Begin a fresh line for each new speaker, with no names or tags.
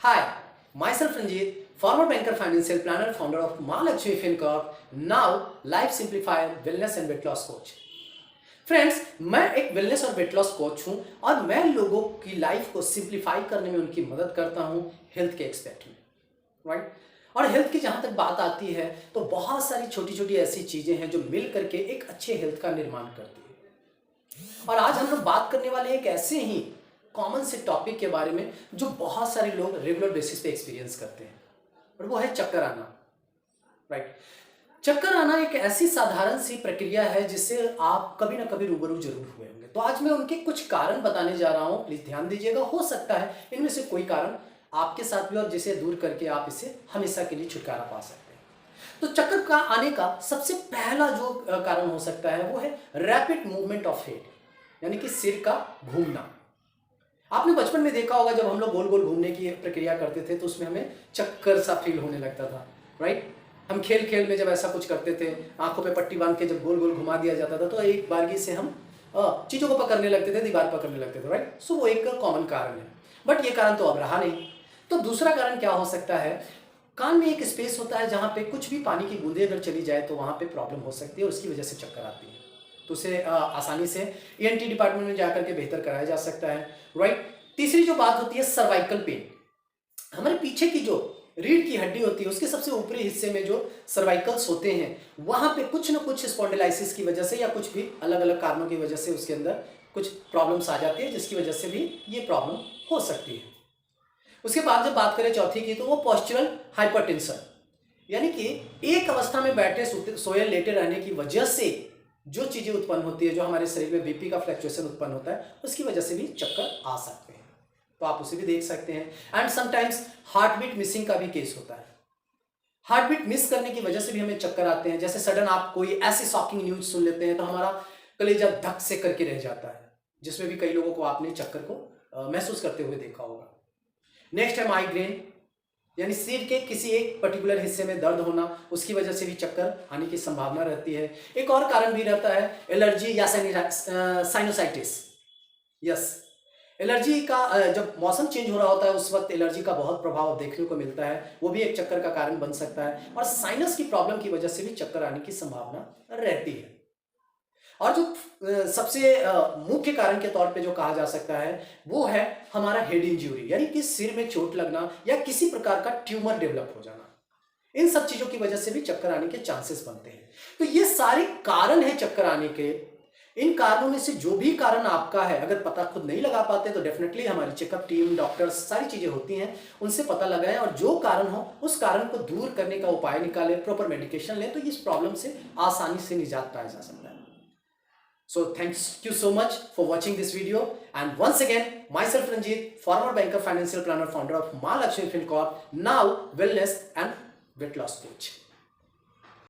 Hi, myself Ranjit, former banker, financial planner, founder of Mahalakshmi FinCorp, now Life Simplifier, Wellness and Weight Loss Coach. Friends, मैं एक wellness और weight loss coach हूं और मैं लोगों की लाइफ को सिंप्लीफाई करने में उनकी मदद करता हूं हेल्थ के एक्सपेक्ट में, राइट। और हेल्थ की जहां तक बात आती है तो बहुत सारी छोटी छोटी ऐसी चीजें हैं जो मिल करके एक अच्छे हेल्थ का निर्माण करती है। और आज हम लोग बात करने वाले एक ऐसे ही कॉमन से टॉपिक के बारे में जो बहुत सारे लोग रेगुलर बेसिस पे एक्सपीरियंस करते हैं, और वो है चक्कर आना, राइट। चक्कर आना एक ऐसी साधारण सी प्रक्रिया है जिससे आप कभी ना कभी रूबरू जरूर हुए होंगे। तो आज मैं उनके कुछ कारण बताने जा रहा हूं, प्लीज ध्यान दीजिएगा। हो सकता है इनमें से कोई कारण आपके साथ भी और जिसे दूर करके आप इसे हमेशा के लिए छुटकारा पा सकते हैं। तो चक्कर का आने का सबसे पहला जो कारण हो सकता है वो है रैपिड मूवमेंट ऑफ हेड, यानी कि सिर का घूमना। आपने बचपन में देखा होगा जब हम लोग गोल गोल घूमने की प्रक्रिया करते थे तो उसमें हमें चक्कर सा फील होने लगता था, राइट। हम खेल खेल में जब ऐसा कुछ करते थे, आंखों पे पट्टी बांध के जब गोल गोल घुमा दिया जाता था तो एक बारगी से हम चीजों को पकड़ने लगते थे, दीवार पकड़ने लगते थे, राइट। सो वो एक कॉमन कारण है, बट ये कारण तो अब रहा नहीं। तो दूसरा कारण क्या हो सकता है, कान में एक स्पेस होता है जहां पे कुछ भी पानी की बूंदे अगर चली जाए तो वहां पे प्रॉब्लम हो सकती है और उसकी वजह से चक्कर आती है। तो उसे आसानी से ईएनटी डिपार्टमेंट में जाकर के बेहतर कराया जा सकता है, राइट। तीसरी जो बात होती है सर्वाइकल पेन, हमारे पीछे की जो रीढ़ की हड्डी होती है उसके सबसे ऊपरी हिस्से में जो सर्वाइकल्स होते हैं वहां पे कुछ ना कुछ स्पॉन्डिलाइसिस की वजह से या कुछ भी अलग अलग कारणों की वजह से उसके अंदर कुछ प्रॉब्लम्स आ जाती है, जिसकी वजह से भी ये प्रॉब्लम हो सकती है। उसके बाद जब बात करें चौथी की तो वो पॉस्चरल हाइपरटेंशन, यानी कि एक अवस्था में बैठे सोए लेटे रहने की वजह से जो चीजें उत्पन्न होती है, जो हमारे शरीर में बीपी का फ्लक्चुएशन उत्पन्न होता है, उसकी वजह से भी चक्कर आ सकते हैं। तो आप उसे भी देख सकते हैं। And sometimes heart beat missing का भी केस होता है। हार्ट बीट मिस करने की वजह से भी हमें चक्कर आते हैं। जैसे सडन आप कोई ऐसी शॉकिंग न्यूज सुन लेते हैं तो हमारा कलेजा धक से करके रह जाता है, जिसमें भी कई लोगों को आपने चक्कर को महसूस करते हुए देखा होगा। नेक्स्ट है माइग्रेन, यानी सिर के किसी एक पर्टिकुलर हिस्से में दर्द होना, उसकी वजह से भी चक्कर आने की संभावना रहती है। एक और कारण भी रहता है एलर्जी या साइनोसाइटिस। यस, एलर्जी का जब मौसम चेंज हो रहा होता है उस वक्त एलर्जी का बहुत प्रभाव देखने को मिलता है, वो भी एक चक्कर का कारण बन सकता है। और साइनस की प्रॉब्लम की वजह से भी चक्कर आने की संभावना रहती है। और जो सबसे मुख्य कारण के तौर पे जो कहा जा सकता है वो है हमारा हेड इंजरी, यानी कि सिर में चोट लगना या किसी प्रकार का ट्यूमर डेवलप हो जाना। इन सब चीजों की वजह से भी चक्कर आने के चांसेस बनते हैं। तो ये सारे कारण हैं चक्कर आने के। इन कारणों में से जो भी कारण आपका है, अगर पता खुद नहीं लगा पाते तो डेफिनेटली हमारी चेकअप टीम, डॉक्टर्स, सारी चीजें होती हैं, उनसे पता लगाएं और जो कारण हो उस कारण को दूर करने का उपाय निकालें, प्रॉपर मेडिकेशन लें, तो इस प्रॉब्लम से आसानी से निजात पाया जा सकता है। So thanks you so much for watching this video, and once again myself Ranjit, former banker, financial planner, founder of Mahalakshmi FinCorp, now wellness and weight loss coach.